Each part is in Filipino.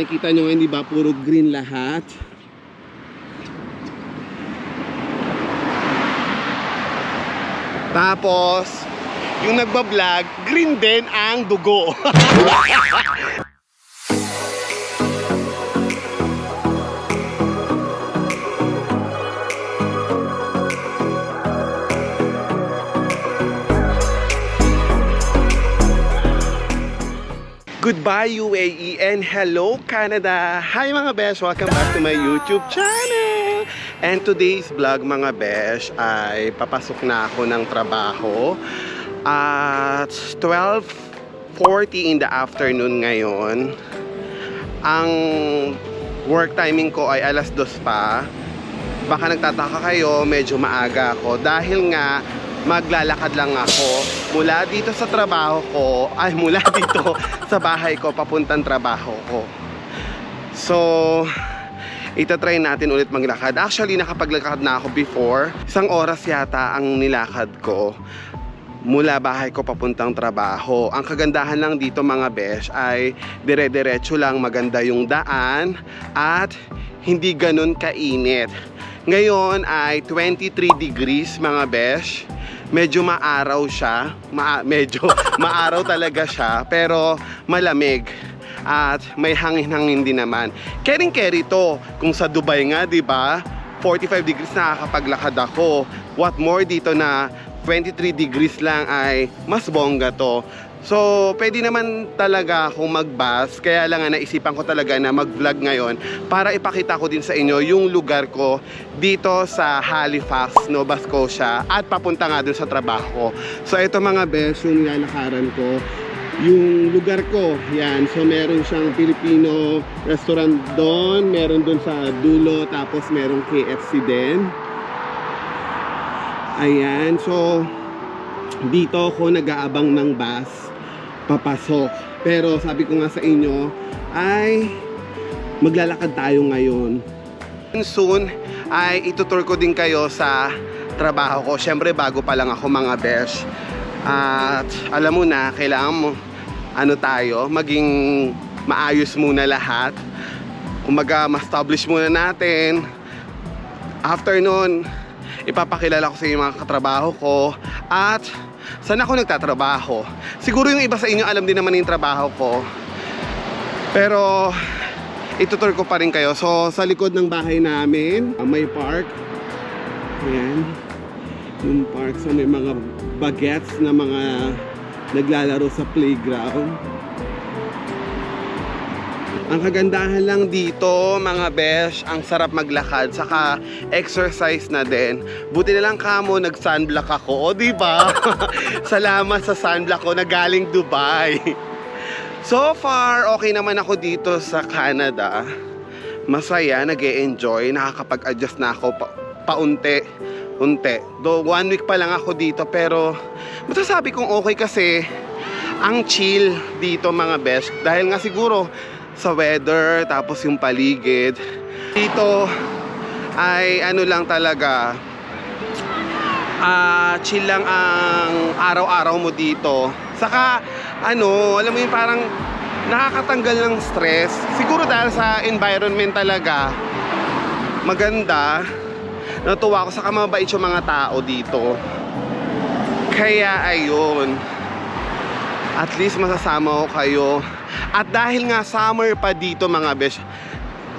Nakita nyo ngayon, di ba? Puro green lahat. Tapos, yung nagbablog, green din ang dugo. Goodbye UAE and hello Canada! Hi mga besh! Welcome back to my YouTube channel! And today's vlog mga besh ay papasok na ako ng trabaho at 12:40 in the afternoon ngayon. Ang work timing ko ay alas 2 pa. Baka nagtataka kayo, medyo maaga ako dahil nga maglalakad lang ako mula dito sa trabaho ko, ay mula dito sa bahay ko papuntang trabaho ko. So, itatry natin ulit maglakad. Actually, nakapaglakad na ako before. 1 oras yata ang nilakad ko mula bahay ko papuntang trabaho. Ang kagandahan lang dito mga besh ay dire-diretso lang, maganda yung daan at hindi ganun kainit. Ngayon ay 23 degrees mga besh. Medyo maaraw siya, medyo maaraw talaga siya, pero malamig at may hangin-hangin din naman. Kering-keri to. Kung sa Dubai nga, 'di ba? 45 degrees nakakapaglakad ako. What more dito na 23 degrees lang ay mas bongga to. So, pwede naman talaga akong mag-bus. Kaya lang nga naisipan ko talaga na mag-vlog ngayon para ipakita ko din sa inyo yung lugar ko dito sa Halifax, Nova Scotia at papunta nga dun sa trabaho. So, ito mga besh, yung nilalakaran ko. Yung lugar ko, yan. So, meron siyang Filipino restaurant doon. Meron doon sa dulo. Tapos, merong KFC din. Ayan. So, dito ako nag-aabang ng bus papasok. Pero sabi ko nga sa inyo ay maglalakad tayo ngayon. Soon ay itutur ko din kayo sa trabaho ko. Syempre bago pa lang ako mga besh. At alam mo na, kailangan mo maging maayos muna lahat. Kumaga ma-establish muna natin. After nun, ipapakilala ko sa inyo mga katrabaho ko at saan ako nagtatrabaho. Siguro yung iba sa inyo alam din naman yung trabaho ko, pero itutur ko pa rin kayo. So sa likod ng bahay namin may park. Ayan, yung park. So may mga bagets na mga naglalaro sa playground. Ang kagandahan lang dito mga besh, ang sarap maglakad, saka exercise na din. Buti na lang kamo nag-sunblock ako, o diba? Salamat sa sunblock ko na galing Dubai. So far, okay naman ako dito sa Canada. Masaya, nag-e-enjoy, nakakapag-adjust na ako paunti-unti. Do 1 week pa lang ako dito, pero masasabi kong okay kasi ang chill dito mga besh. Dahil nga siguro sa weather, tapos yung paligid dito ay ano lang talaga, chill lang ang araw-araw mo dito. Saka alam mo yung parang nakakatanggal ng stress. Siguro dahil sa environment talaga maganda. Natuwa ako, saka mabait yung mga tao dito. Kaya ayun, at least masasama ko kayo. At dahil nga summer pa dito mga besh,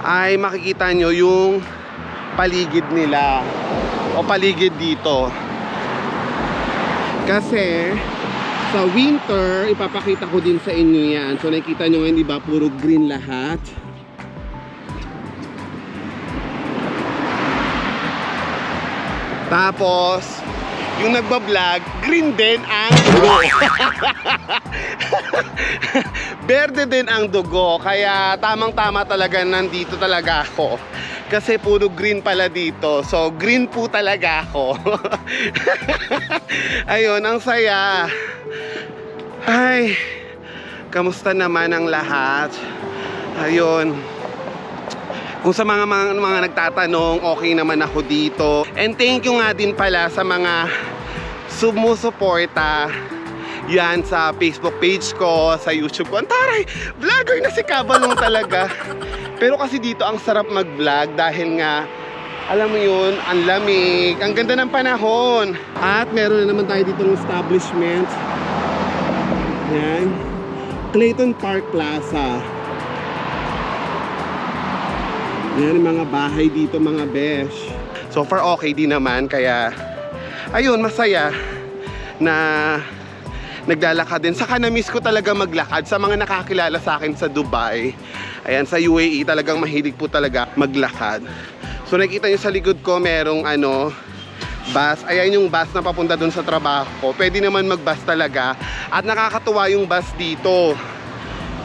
ay makikita nyo yung paligid nila o paligid dito. Kasi sa winter, ipapakita ko din sa inyo yan. So nakikita nyo ngayon, diba, puro green lahat. Tapos yung nagbablog, green din ang dugo. Berde din ang dugo. Kaya tamang-tama talaga nandito talaga ako. Kasi puro green pala dito. So green po talaga ako. Ayun, ang saya. Ay, kamusta naman ang lahat? Ayun. Kung sa mga nagtatanong, okay naman ako dito. And thank you nga din pala sa mga sumusuporta. yan sa Facebook page ko, sa YouTube ko. Ang taray, vlogger na si Kabalong talaga. Pero kasi dito ang sarap mag-vlog dahil nga, alam mo yun, ang lamig, ang ganda ng panahon. At meron na naman tayo ditong establishment. Yan, Clayton Park Plaza. Yan ang mga bahay dito mga besh. So far okay din naman, kaya ayun, masaya na naglalakad din. Saka na-miss ko talaga maglakad. Sa mga nakakilala sa akin sa Dubai, ayan, sa UAE, talagang mahilig po talaga maglakad. So nakikita nyo sa likod ko, merong bus. Ayan yung bus na papunta dun sa trabaho ko. Pwede naman mag-bus talaga. At nakakatuwa yung bus dito,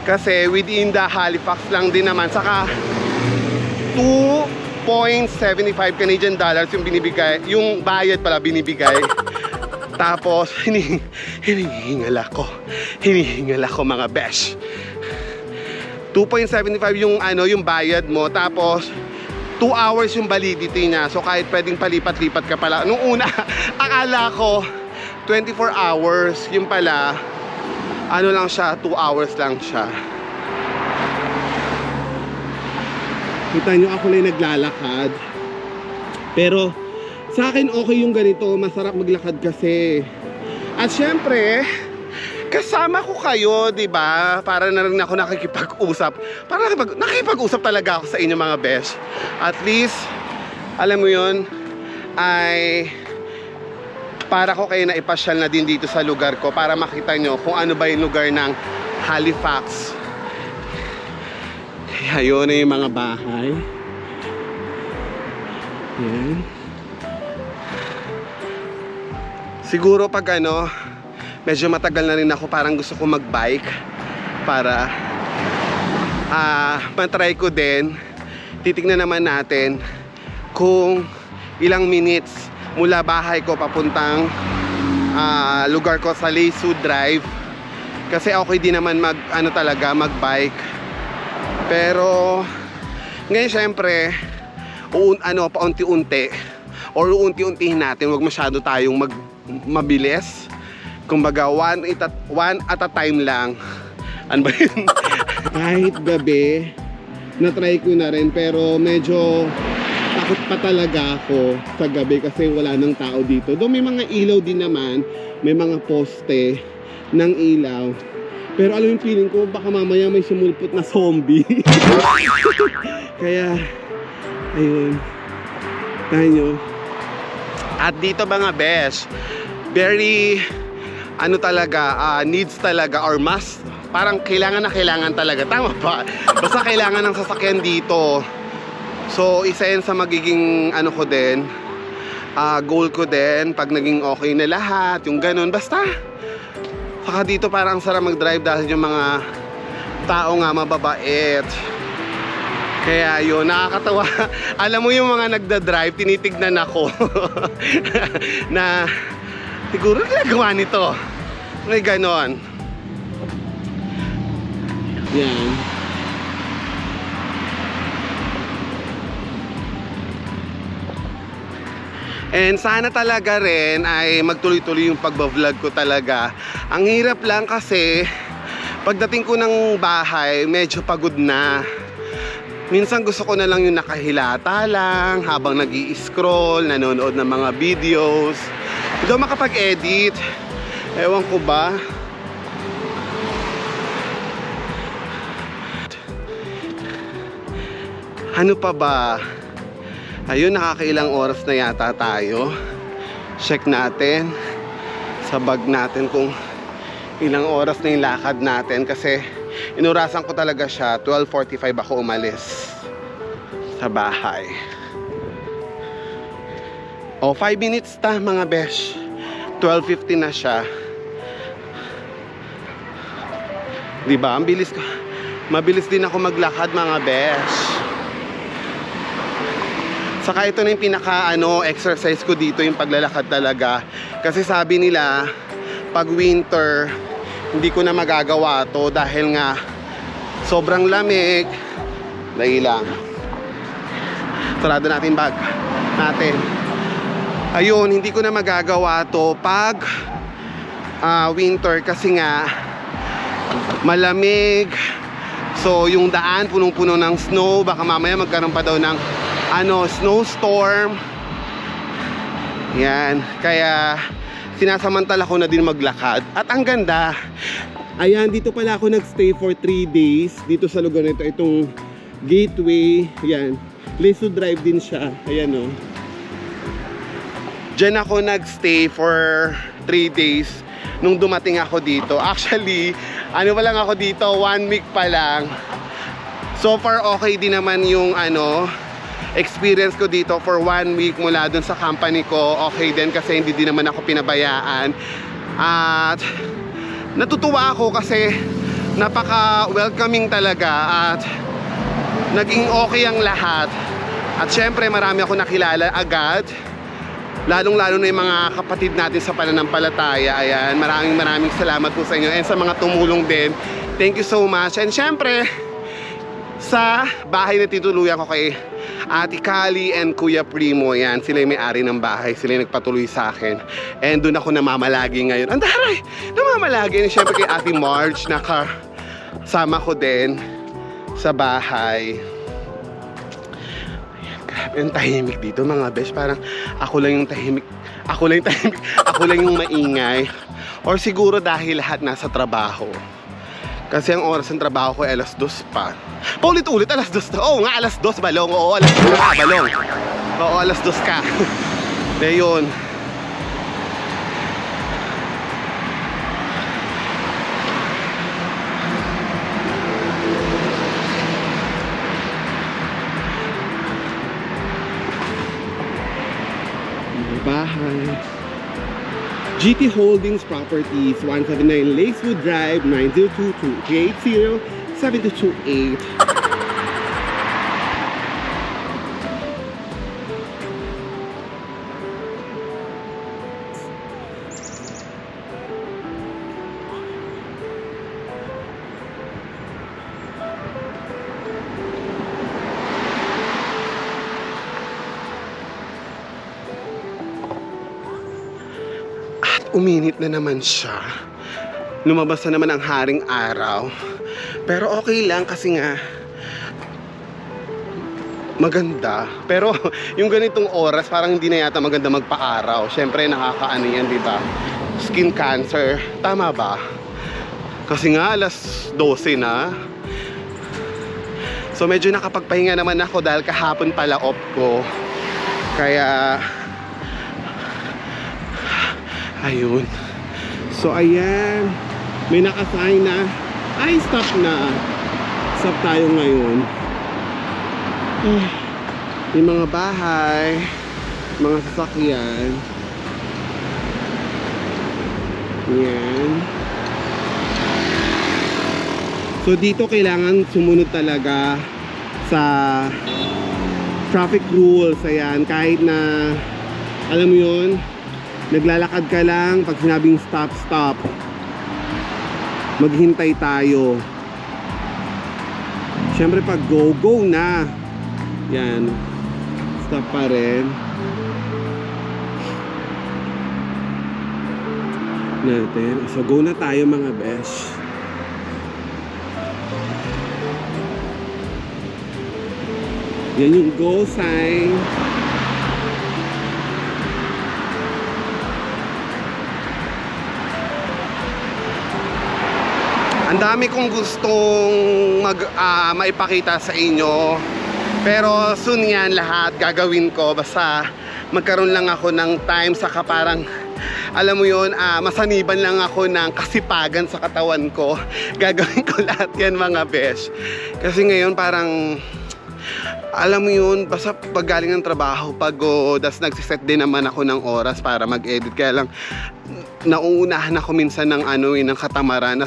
kasi within the Halifax lang din naman. Saka 2.75 Canadian dollars yung binibigay, yung bayad pala binibigay. Tapos hinihingal ako mga besh. 2.75 yung yung bayad mo, tapos 2 hours yung validity niya. So kahit pwedeng palipat-lipat ka pala. Nung una akala ko 24 hours, yung pala lang siya, 2 hours lang siya. Kita nyo, ako lang naglalakad. Pero sa akin okay yung ganito, masarap maglakad kasi. At syempre, kasama ko kayo, di ba? Para na rin ako nakikipag-usap. Para nakikipag-usap talaga ako sa inyo mga besh. At least, alam mo yun, ay para ko kayo na ipasyal na din dito sa lugar ko, para makita nyo kung ano ba yung lugar ng Halifax. Ayun na yung mga bahay. Yan. Siguro pag medyo matagal na rin ako, parang gusto ko mag-bike para matry ko din. Titignan naman natin kung ilang minutes mula bahay ko papuntang lugar ko sa Lesu Drive. Kasi okay din naman mag-bike. Pero ngayon syempre paunti-unti, or unti-untihin natin, wag masyado tayong mabilis. Kumbaga one at a time lang. Ano ba yun? Kahit gabi na-try ko na rin, pero medyo takot pa talaga ako sa gabi kasi wala nang tao dito. Though may mga ilaw din naman, may mga poste ng ilaw. Pero alam yung feeling ko, baka mamaya may sumulpot na zombie. Kaya, ayun. Tayo. At dito mga besh, very, needs talaga, or must. Parang kailangan talaga. Tama ba? Basta kailangan ng sasakyan dito. So, isa yan sa magiging, ko din, goal ko din, pag naging okay na lahat, yung ganun. Basta, saka dito parang sarap mag-drive dahil yung mga tao nga mababait. Kaya yun, nakakatawa. Alam mo yung mga nagda-drive, tinitignan ako na siguro ginagawa nito. May ganon. Yan. And sana talaga rin ay magtuloy-tuloy yung pagbablog ko talaga. Ang hirap lang kasi pagdating ko ng bahay, medyo pagod na. Minsan gusto ko na lang yung nakahilata lang habang nag-i-scroll, nanonood ng mga videos. Hindi ako makapag-edit. Ewan ko ba. Ano pa ba? Ayun, nakakailang oras na yata tayo. Check natin sa bag natin kung ilang oras na yung lakad natin. Kasi inurasan ko talaga siya. 12:45 ako umalis sa bahay. O, 5 minutes ta mga besh. 12:50 na siya. Diba? Ang bilis ko. Mabilis din ako maglakad mga besh. Saka ito na yung pinaka exercise ko dito, yung paglalakad talaga. Kasi sabi nila, pag winter, hindi ko na magagawa to dahil nga sobrang lamig. Dahil lang. Sarado natin bag natin. Ayun, hindi ko na magagawa to pag winter kasi nga malamig. So yung daan punong-puno ng snow, baka mamaya magkaroon pa daw ng snowstorm. Yan, kaya sinasamantala ko na din maglakad. At ang ganda, ayan, dito pala ako nagstay for 3 days dito sa lugar nito, itong gateway. Yan, place to drive din siya. Ayan o. Diyan ako nagstay for 3 days nung dumating ako dito. Actually, pa lang ako dito, 1 week pa lang. So far okay din naman yung experience ko dito for 1 week mula dun sa company ko. Okay din kasi hindi din naman ako pinabayaan. At natutuwa ako kasi napaka welcoming talaga at naging okay ang lahat. At syempre marami ako nakilala agad, lalong-lalo na yung mga kapatid natin sa pananampalataya. Ayan, maraming salamat po sa inyo and sa mga tumulong din. Thank you so much. And syempre sa bahay na tituluyan ko kay Ate Kali and Kuya Primo, yan, sila yung may-ari ng bahay, sila yung nagpatuloy sa akin. And doon ako namamalagi ngayon. Ang daray, namamalagi. And syempre kay Ate Marge, nakasama ko din sa bahay. Ayan, grabe ang tahimik dito mga besh. Parang ako lang yung tahimik. Ako lang yung maingay. Or siguro dahil lahat nasa trabaho. Kasi ang oras ng trabaho ko ay 2:00 pa. Paulit-ulit, 2:00. Oo nga, 2:00, balong. Oo, 2:00 ka, balong. Oo, 2:00 ka. De yun. Bahay. GT Holdings Properties, 179 Lakewood Drive, 902-280-7228. Uminit na naman siya. Lumabas na naman ang haring araw. Pero okay lang kasi nga maganda. Pero yung ganitong oras parang hindi na yata maganda magpa-araw. Siyempre nakakaano yan, di ba? Skin cancer. Tama ba? Kasi nga 12:00 na. So medyo nakapagpahinga naman ako dahil kahapon pala off ko. Kaya ayun. So ayan, may nakasign na ay stop na. Stop tayo ngayon. Yung mga bahay, mga sasakyan. Yan. So dito kailangan sumunod talaga sa traffic rules. Ayan, kahit na alam mo yun, naglalakad ka lang, pag sinabing stop, stop. Maghintay tayo. Siyempre pag go, go na. Yan. Stop pa rin. Natin. So go na tayo mga besh. Yan yung go sign. Ang dami kong gustong maipakita sa inyo. Pero soon yan lahat gagawin ko. Basta magkaroon lang ako ng time. Saka parang alam mo yun, masaniban lang ako ng kasipagan sa katawan ko. Gagawin ko lahat yan mga besh. Kasi ngayon parang alam mo yun, basta pag galing ng trabaho, pagod, das nagsiset din naman ako ng oras para mag-edit. Kaya lang nauunahan ako minsan ng ng katamaran.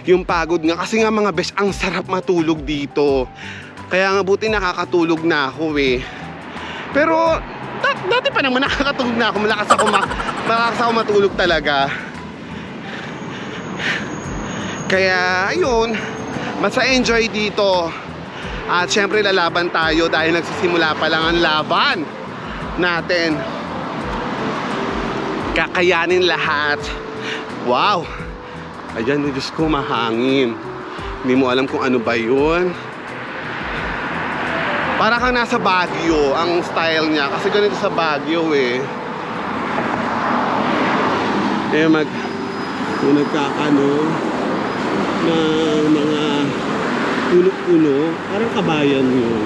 Yung pagod nga, kasi nga mga besh, ang sarap matulog dito. Kaya nga buti nakakatulog na ako eh. Pero dati pa naman nakakatulog na ako. Malakas ako matulog talaga. Kaya ayun, basta enjoy dito. At syempre lalaban tayo dahil nagsisimula pa lang ang laban natin. Kakayanin lahat. Wow! Ayan, Diyos ko, mahangin. Hindi mo alam kung ano ba yun. Para kang nasa Baguio ang style niya. Kasi ganito sa Baguio eh. Kaya nagkakano na mga puno-puno. Parang kabayan yun.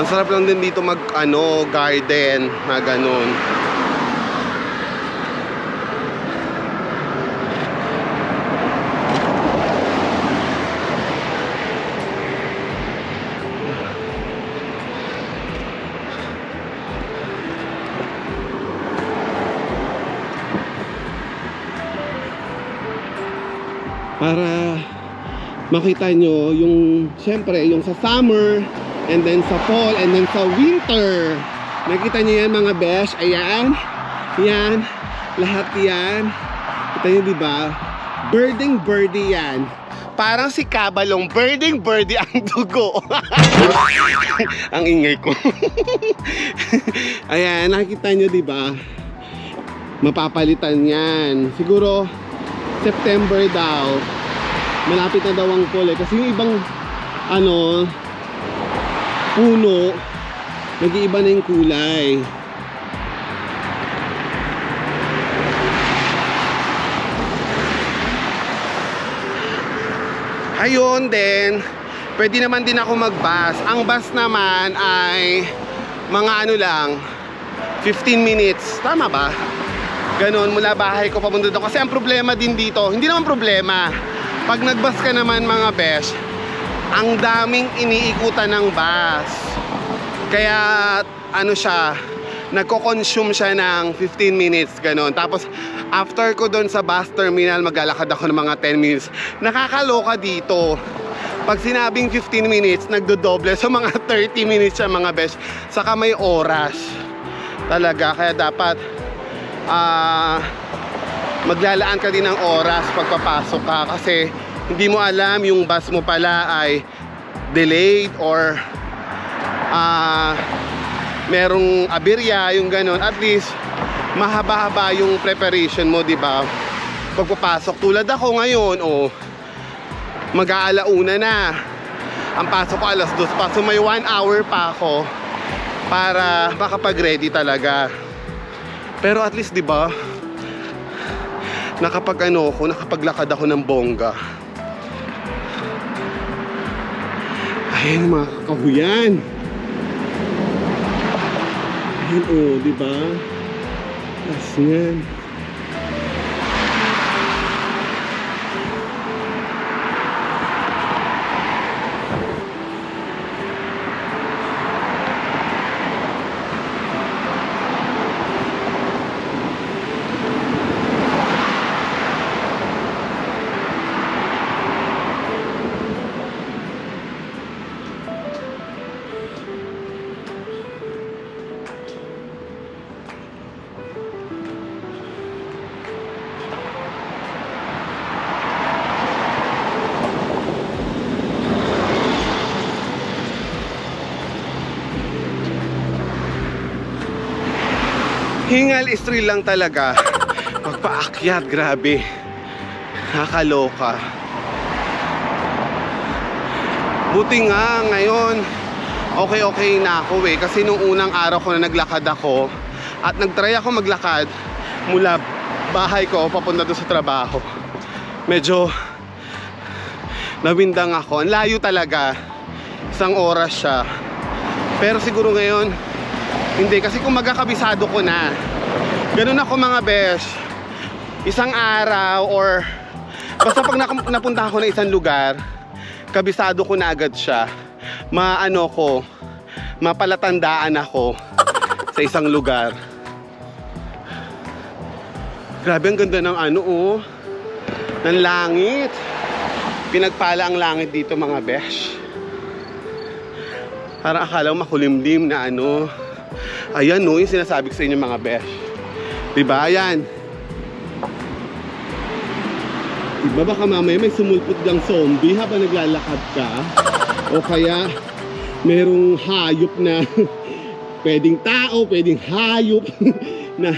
Ang sarap lang din dito garden na ganun. Para makita nyo yung, syempre, yung sa summer, and then sa fall, and then sa winter. Nakita nyo yan mga besh? Ayan. Yan. Lahat yan. Kita nyo diba? Birdie yan. Parang si Kabalong, birdie ang dugo. Ang ingay ko. Ayan, nakita nyo diba? Mapapalitan yan. Siguro September daw. Malapit na daw ang fall eh. Kasi yung ibang puno, nag-iiba na yung kulay. Ayun din, pwede naman din ako mag-bus. Ang bus naman ay mga lang, 15 minutes. Tama ba? Ganon, mula bahay ko papunta doon. Kasi ang problema din dito, hindi naman problema. Pag nag-bus ka naman mga besh, ang daming iniikutan ng bus. Kaya siya, nagko-consume siya ng 15 minutes, ganon. Tapos after ko doon sa bus terminal, maglalakad ako ng mga 10 minutes. Nakakaloka dito. Pag sinabing 15 minutes, nagdodoble. So mga 30 minutes siya mga besh. Saka may oras. Talaga, kaya dapat maglalaan ka din ng oras pagpapasok ka. Kasi hindi mo alam yung bus mo pala ay delayed or merong aberya, yung ganon. At least mahaba-haba yung preparation mo, di ba? Pagpapasok, tulad ako ngayon, mag-aalauna na. Ang pasok ko alas 2 pa. So may 1 hour pa ako para makapag-ready talaga. Pero at least, di ba, nakapaglakad ako ng bongga. Ayun, mga kakahuyan. Ayun, di ba? As yan. Hingal is thrill lang talaga. Pagpaakyat, grabe. Nakakaloka. Buti nga ngayon okay na ako eh. Kasi nung unang araw ko na naglakad ako at nagtry ako maglakad mula bahay ko papunta doon sa trabaho, medyo nawindang ako. Ang layo talaga. 1 oras siya. Pero siguro ngayon hindi, kasi kung magkakabisado ko na, ganun ako mga besh, 1 araw or basta pag napunta ako na isang lugar, kabisado ko na agad siya. Mapalatandaan ako sa isang lugar. Grabe, ang ganda ng ng langit. Pinagpala ang langit dito mga besh. Parang akala mo makulimlim na Ayan yung sinasabi ko sa inyo mga besh. Diba? Ayan. Diba baka mamaya may sumulpot ng zombie habang naglalakad ka? O kaya merong hayop na pwedeng tao, pwedeng hayop na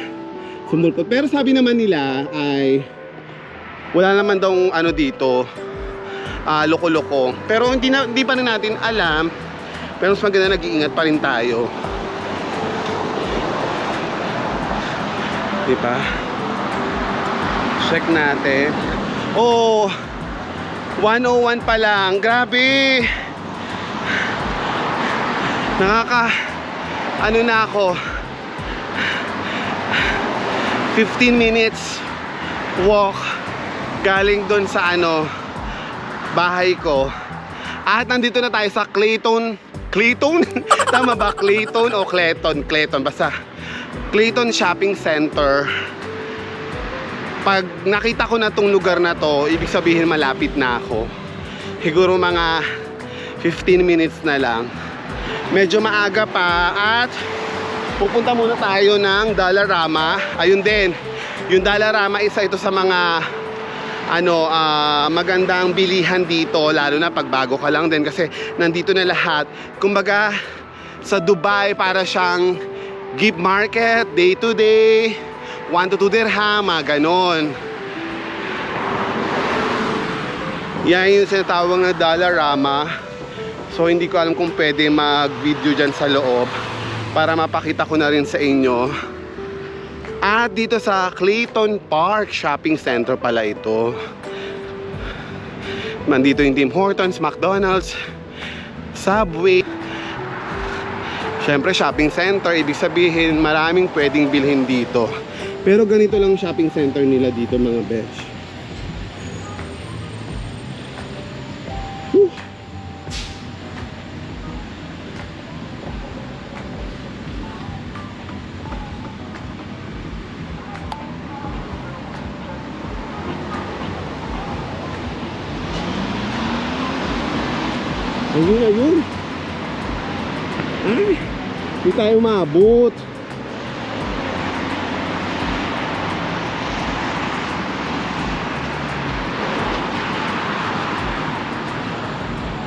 sumulpot. Pero sabi naman nila ay wala naman daw ano dito, loko-loko. Pero hindi pa na natin alam. Pero mas maganda nag-iingat pa rin tayo. Diba? Check natin. Oh, 101 pa lang. Grabe. Ano na ako, 15 minutes walk galing doon sa bahay ko. At nandito na tayo sa Clayton? Tama ba? Clayton o Clayton? Basta Clayton Shopping Center. Pag nakita ko na tong lugar na to, ibig sabihin malapit na ako. Siguro mga 15 minutes na lang. Medyo maaga pa at pupunta muna tayo ng Dollarama. Ayun din, yung Dollarama isa ito sa mga magandang bilihan dito, lalo na pag bago ka lang din kasi nandito na lahat. Kumbaga sa Dubai para siyang gift market, day to day, 1 to 2 dirham, ganon. Yan yung sinatawag na Dollarama. So hindi ko alam kung pwede mag-video dyan sa loob para mapakita ko na rin sa inyo. At dito sa Clayton Park Shopping Center pala ito. Nandito yung Tim Hortons, McDonald's, Subway. Siyempre shopping center, ibig sabihin maraming pwedeng bilhin dito. Pero ganito lang shopping center nila dito mga besh. Ayun. Ay, hindi tayo maabot.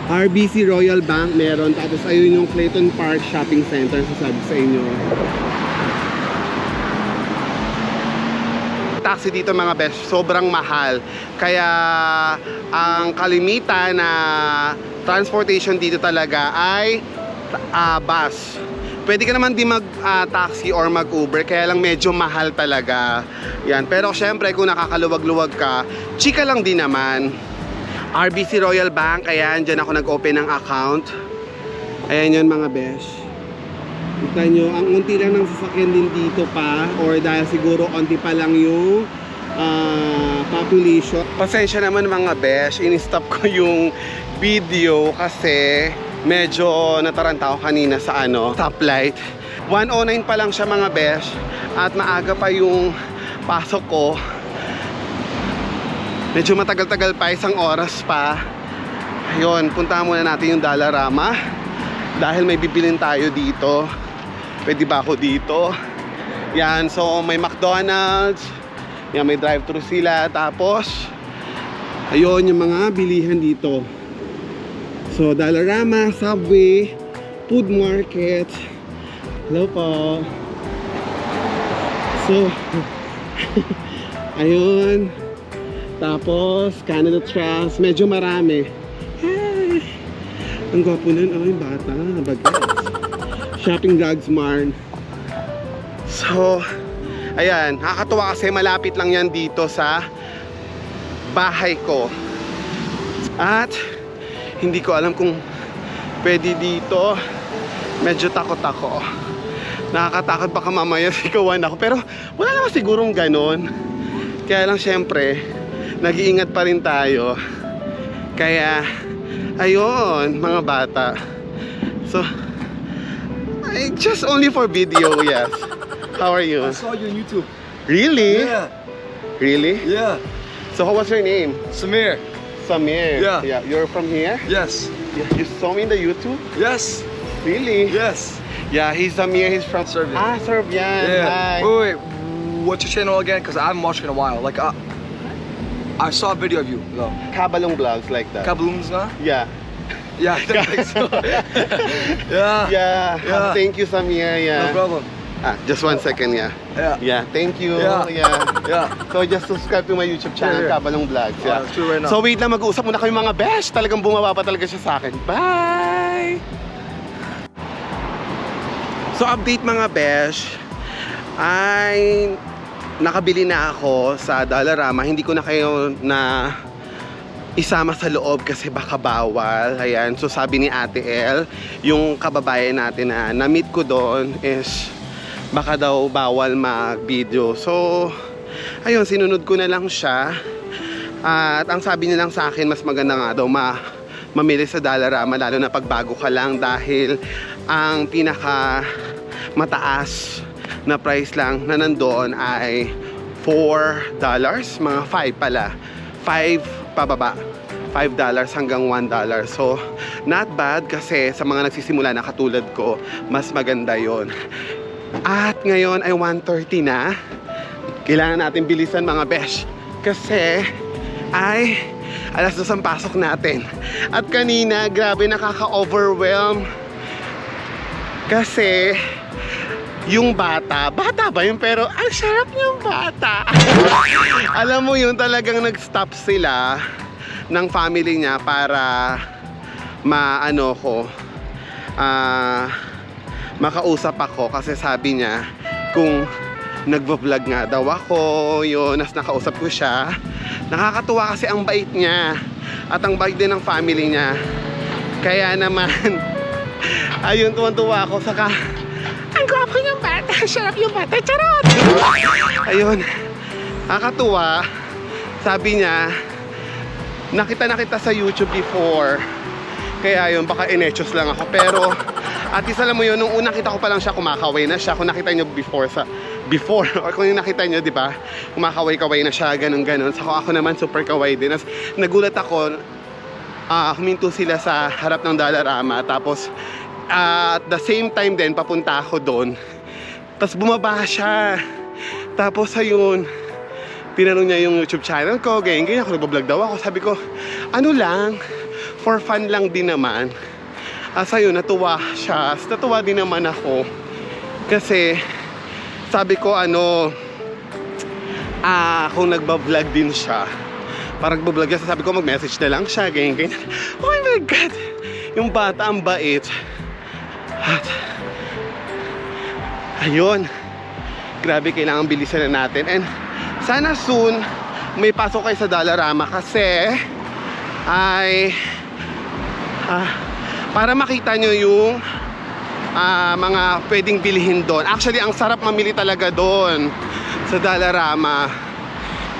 RBC Royal Bank meron. Tapos ayun yung Clayton Park Shopping Center, sasabi sa inyo. Taxi dito mga besh, sobrang mahal. Kaya ang kalimitan na transportation dito talaga ay bus. Pwede ka naman din mag-taxi or mag-Uber, kaya lang medyo mahal talaga. Yan. Pero syempre kung nakakaluwag-luwag ka, chika lang din naman. RBC Royal Bank, ayan, dyan ako nag-open ng account. Ayan yun mga besh. Kita nyo, ang unti lang ng sasakyan din dito pa, or dahil siguro onti pa lang yung population. Pasensya naman mga besh, in-stop ko yung video kasi medyo nataranta ako kanina sa stoplight. 109 pa lang siya mga besh at maaga pa yung pasok ko. Medyo matagal-tagal pa, 1 oras pa. Ayun, punta muna natin yung Dollarama dahil may bibilin tayo dito. Pwede ba ako dito? Yan, so may McDonald's. Yan, may drive-thru sila. Tapos ayun yung mga bilihan dito. So Dollarama, Subway, Food Market. Hello po. So ayun. Tapos Canada Trust, medyo marami. Hey! Ang gwapo nun, yung bata, bagas. Shopping Drugs Mart. So ayan, nakakatuwa kasi malapit lang yan dito sa bahay ko. At hindi ko alam kung pwede dito. Medyo takot ako. Nakakatakot baka mamaya sigawan ako. Pero wala naman sigurong ganon. Kaya lang syempre nag-iingat pa rin tayo. Kaya ayun mga bata. So just only for video, yes. How are you? I saw you on YouTube. Really? Yeah. Really? Yeah. So what's your name? Samir. Samir. Yeah. You're from here? Yes. You saw me in the YouTube? Yes. Really? Yes. Yeah, he's Samir. He's from Serbia. Serbian. Yeah. Hi. Wait. What's your channel again? Because I haven't watched it in a while. Like, I saw a video of you though. Kabalong vlogs like that. Kabalooms, huh? Yeah. Yeah, I don't think so. Yeah. Yeah. Yeah. Thank you, Samir. Yeah. No problem. Just 1 second, yeah. Yeah. Yeah, thank you. Yeah. Yeah. So just subscribe to my YouTube channel, Yeah, yeah. Kabalong Vlogs. Yeah. Let's do it right now. So wait lang, mag-uusap muna kami mga besh. Talagang bumaba pa talaga siya sa akin. Bye! So update mga besh, ay nakabili na ako sa Dollarama. Hindi ko na kayo na isama sa loob kasi baka bawal. Ayan, so sabi ni Ate El, yung kababayan natin na na-meet ko doon is baka daw bawal mag-video. So, ayun, sinunod ko na lang siya. At ang sabi niya lang sa akin, mas maganda nga daw mamili sa Dollarama, lalo na pag bago ka lang, dahil ang pinaka mataas na price lang na nandoon ay $4, mga 5 pala. 5 pababa, $5 hanggang $1. So, not bad kasi sa mga nagsisimula na katulad ko, mas maganda yon. At ngayon ay 1:30 na. Kailangan natin bilisan mga besh kasi ay alas 2 ang pasok natin. At kanina, grabe, nakaka-overwhelm kasi yung bata ba yun? Pero ang sarap yung bata. Alam mo yun, talagang nag-stop sila ng family niya para makausap ako kasi sabi niya kung nagvo-vlog nga daw ako, yun, nas nakausap ko siya. Nakakatuwa kasi ang bait niya at ang bait din ng family niya. Kaya naman ayun, tuwan-tuwa ako. Saka ang gwapo yung bata, sarap yung bata, charot! Ayun, nakakatuwa. Sabi niya, nakita sa YouTube before. Kaya yun, baka inechos lang ako. Pero, at least alam mo yun, nung unang kita ko pa lang siya, kumakaway na siya. Kung nakita nyo before, or kung yung nakita nyo, di ba, kumakaway-kaway na siya, ganun-ganun. So ako naman, super kaway din. As, nagulat ako, huminto sila sa harap ng Dollarama. Tapos, at the same time din, papunta ako doon. Tapos bumaba siya. Tapos ayun, tinanong niya yung YouTube channel ko, ganyan, ako nagbablog daw ako. Sabi ko, ano lang, for fun lang din naman. Ayun, natuwa siya. Natuwa din naman ako. Kasi, sabi ko, kung nagbablog din siya, parang nagbablog siya, sabi ko, mag-message na lang siya, ganyan. Oh my God! Yung bata, ang bait. At ayun, grabe, kailangan bilisan na natin. And sana soon may pasok kayo sa Dollarama kasi ay para makita nyo yung mga pwedeng bilhin doon. Actually, ang sarap mamili talaga doon sa Dollarama.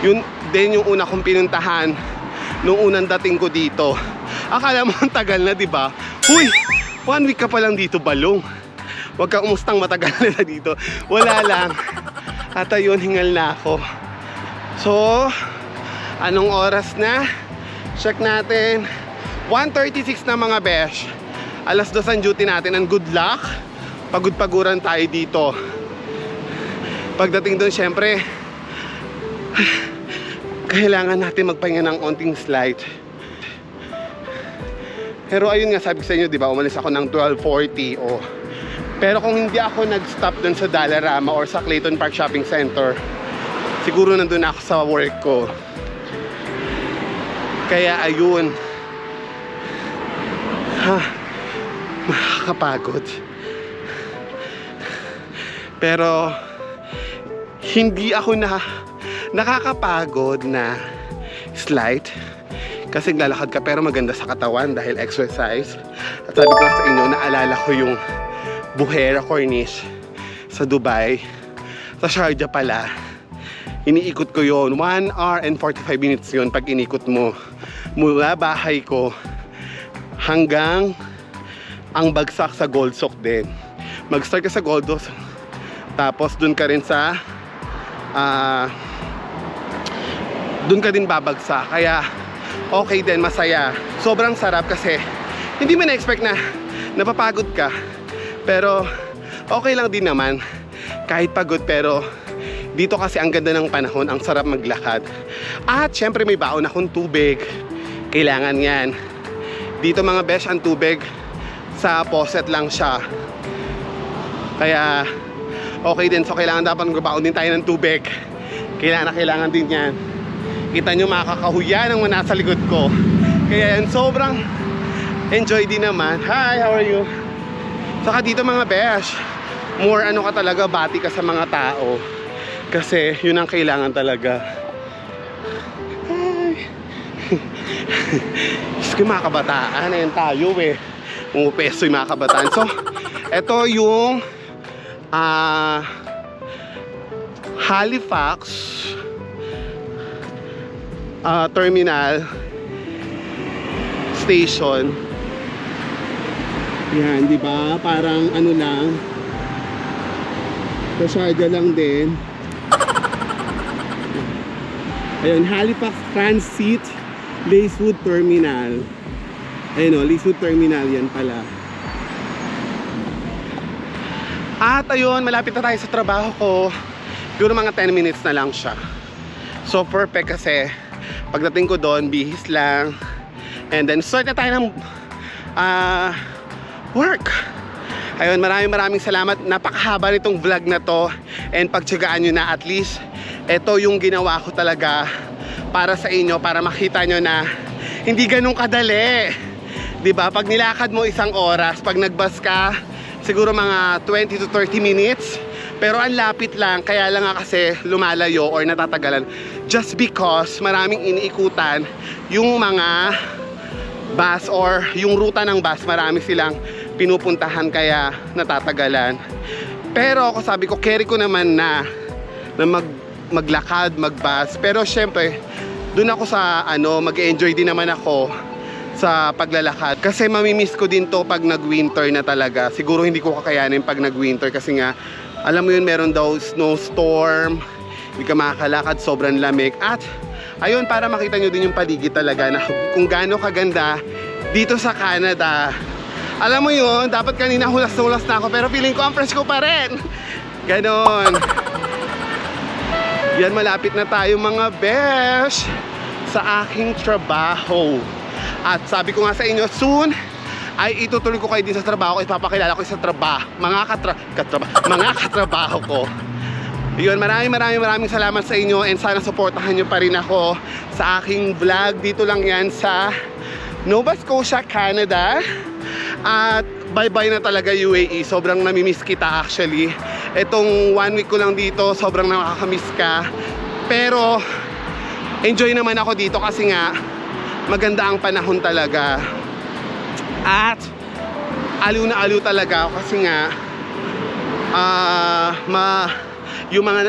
Yun din yung una kong pinuntahan nung unang dating ko dito. Akala mo ang tagal na, di ba? Huy! 1 week ka pa lang dito, Balong. Huwag kang umustang matagal na dito. Wala lang. At ayun, hingal na ako. So, anong oras na? Check natin. 1:36 na mga besh. Alas 2 ang duty natin. And good luck. Pagod-paguran tayo dito. Pagdating doon, syempre, kailangan natin magpahinga ng onting slide. Pero ayun nga, sabi ko sa inyo, di ba, umalis ako ng 12:40. Pero kung hindi ako nag-stop dun sa Dollarama or sa Clayton Park Shopping Center, siguro nandun ako sa work ko. Kaya ayun, makakapagod. Pero hindi ako nakakapagod na slide. Kasi naglalakad ka pero maganda sa katawan dahil exercise. At sabi ko sa inyo, naalala ko yung Buhera Corniche sa Dubai. Sa Sharjah pala. Iniikot ko yon 1 hour and 45 minutes yon pag inikot mo. Mula bahay ko hanggang ang bagsak sa Gold Souk din. Mag-start ka sa Gold Souk. Tapos dun ka rin sa dun ka din babagsak. Kaya okay din, masaya. Sobrang sarap kasi hindi mo na-expect na napapagod ka. Pero okay lang din naman kahit pagod. Pero dito kasi ang ganda ng panahon, ang sarap maglakad. At syempre may baon akong tubig. Kailangan yan. Dito mga besh, ang tubig sa faucet lang siya. Kaya okay din. So kailangan dapat magbaon din tayo ng tubig. Kailangan din yan. Kita nyo makakahuya ng mga nasa likod ko. Kaya yan, sobrang enjoy din naman. Hi, how are you? Saka dito mga besh, more ano ka talaga, bati ka sa mga tao. Kasi yun ang kailangan talaga. Hi. Diyos ko, mga kabataan. Ayan tayo eh. Umupeso yung mga kabataan. So, ito yung Halifax Terminal Station. Yan, di ba? Parang ano lang, Pasarga lang din. Ayun, Halifax Transit Lacewood Terminal. Ayun o, Lacewood Terminal yan pala. At ayun, malapit na tayo sa trabaho ko. Siguro mga 10 minutes na lang siya. So perfect kasi pagdating ko doon, bihis lang. And then start na tayo ng work. Ayun, maraming salamat. Napakahaba nitong vlog na to. And pagtsagaan nyo na, at least ito yung ginawa ko talaga para sa inyo, para makita nyo na hindi ganun kadali. Diba? Pag nilakad mo isang oras, pag nagbus ka, siguro mga 20 to 30 minutes. Pero ang lapit lang, kaya lang nga kasi lumalayo or natatagalan. Just because maraming iniikutan yung mga bus or yung ruta ng bus, marami silang pinupuntahan kaya natatagalan. Pero ako sabi ko, carry ko naman na maglakad, magbus. Pero syempre, dun ako sa mag-enjoy din naman ako sa paglalakad. Kasi mamimiss ko din to pag nag-winter na talaga. Siguro hindi ko kakayanin pag nag-winter kasi nga, alam mo yun, meron daw snowstorm, hindi ka makakalakad, sobrang lamig. At ayun, para makita nyo din yung paligid talaga na kung gaano kaganda dito sa Canada. Alam mo yun, dapat kanina hulas na ako, pero feeling ko ang fresh ko pa rin. Ganon. Yan, malapit na tayo mga besh sa aking trabaho. At sabi ko nga sa inyo, soon ay itutuloy ko kayo din sa trabaho ko. Ipapakilala ko sa mga katrabaho ko. Yun, maraming salamat sa inyo. And sana supportahan nyo pa rin ako sa aking vlog. Dito lang yan sa Nova Scotia, Canada. At bye-bye na talaga UAE. Sobrang namimiss kita actually. Itong 1 week ko lang dito, sobrang nakakamiss ka. Pero enjoy naman ako dito kasi nga maganda ang panahon talaga. At aliw na aliw talaga ako kasi nga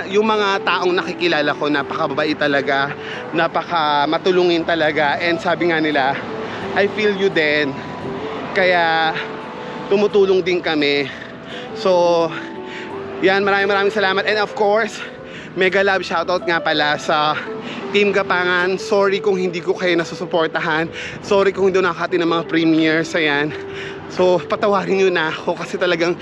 yung mga taong nakikilala ko, napakababait talaga, napaka matulungin talaga. And sabi nga nila, I feel you din. Kaya tumutulong din kami. So yan, maraming salamat. And of course, mega love shoutout nga pala sa Team Gapangan. Sorry kung hindi ko kayo nasusuportahan. Sorry kung hindi nakakati ng mga premieres. Ayan. So patawarin nyo na ako kasi talagang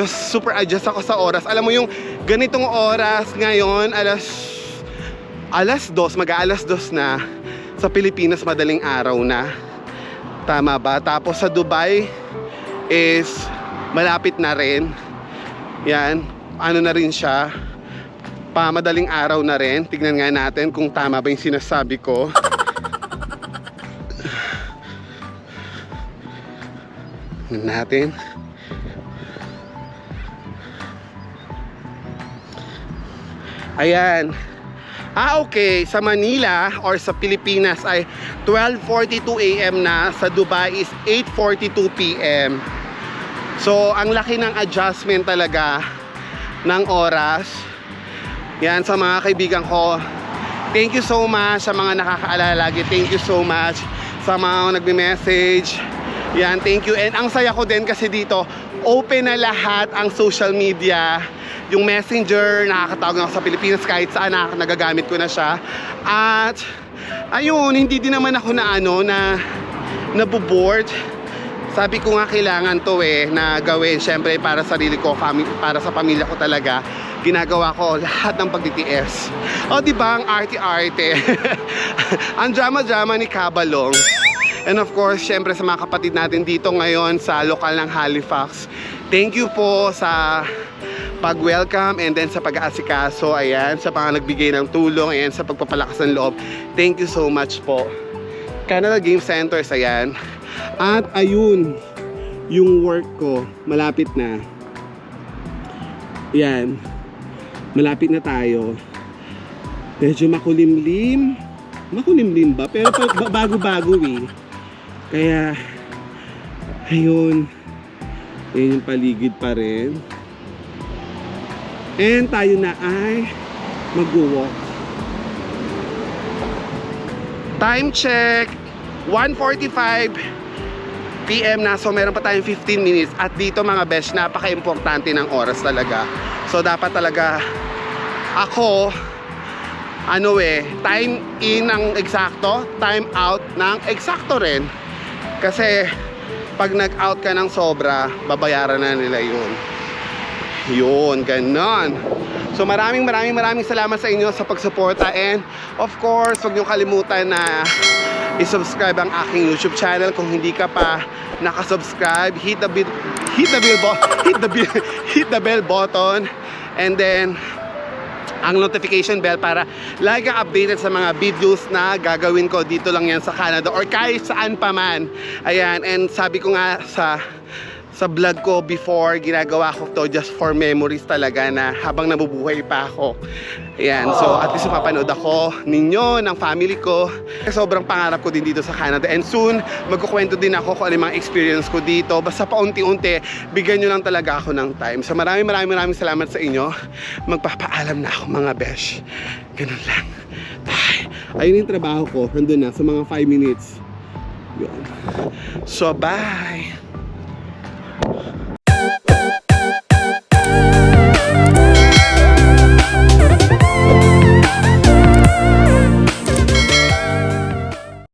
super adjust ako sa oras. Alam mo yung ganitong oras ngayon, alas 2, mag-aalas 2 na. Sa Pilipinas madaling araw na. Tama ba? Tapos sa Dubai is malapit na rin. Yan, ano na rin siya, madaling araw na rin. Tignan nga natin kung tama ba yung sinasabi ko. Natin. Ayan. Okay, sa Manila or sa Pilipinas ay 12:42 AM na, sa Dubai is 8:42 PM. So, ang laki ng adjustment talaga ng oras. Yan, sa mga kaibigan ko, thank you so much sa mga nakakaalala lagi. Thank you so much sa mga nagme-message. Yan, thank you. And ang saya ko din kasi dito, open na lahat ang social media. Yung Messenger, nakakatawag na ako sa Pilipinas kahit saan, nagagamit ko na siya. At ayun, hindi din naman ako na naboboard. Sabi ko nga kailangan to na gawin. Siyempre para sa sarili ko, para sa pamilya ko talaga. Ginagawa ko lahat ng pagtitiis. O diba ang arte-arte. Ang drama-drama ni Kabalong. And of course, syempre sa mga kapatid natin dito ngayon sa lokal ng Halifax. Thank you po sa pag-welcome and then sa pag-aasikaso. Ayan, sa mga nagbigay ng tulong. Ayan, sa pagpapalakas ng loob. Thank you so much po. Canada Game Centers, ayan. At ayun, yung work ko, malapit na. Ayan, malapit na tayo. Medyo makulimlim. Makulimlim ba? Pero bago-bago eh. Kaya, ayun. Ayun yung paligid pa rin. And tayo na ay mag-walk. Time check! 1:45 PM na. So meron pa tayong 15 minutes. At dito mga besh, napaka-importante ng oras talaga. So dapat talaga ako time in ng eksakto, time out ng eksakto rin. Kasi pag nag-out ka ng sobra, babayaran na nila yun. Yun, ganon. So maraming salamat sa inyo sa pagsuporta. And of course, huwag niyong kalimutan na i-subscribe ang aking YouTube channel. Kung hindi ka pa nakasubscribe, hit the bell button. And then ang notification bell para lagi kang updated sa mga videos na gagawin ko dito lang yan sa Canada or kahit saan pa man. Ayan, and sabi ko nga sa vlog ko before, ginagawa ko to just for memories talaga na habang nabubuhay pa ako. Ayan, so at least mapapanood ako ninyo, ng family ko. Sobrang pangarap ko din dito sa Canada. And soon, magkukwento din ako kung ano yung mga experience ko dito. Basta paunti-unti, bigyan nyo lang talaga ako ng time. So maraming salamat sa inyo. Magpapaalam na ako mga besh. Ganun lang. Ay, ayun yung trabaho ko. Nandun na sa mga 5 minutes. Yun. So bye!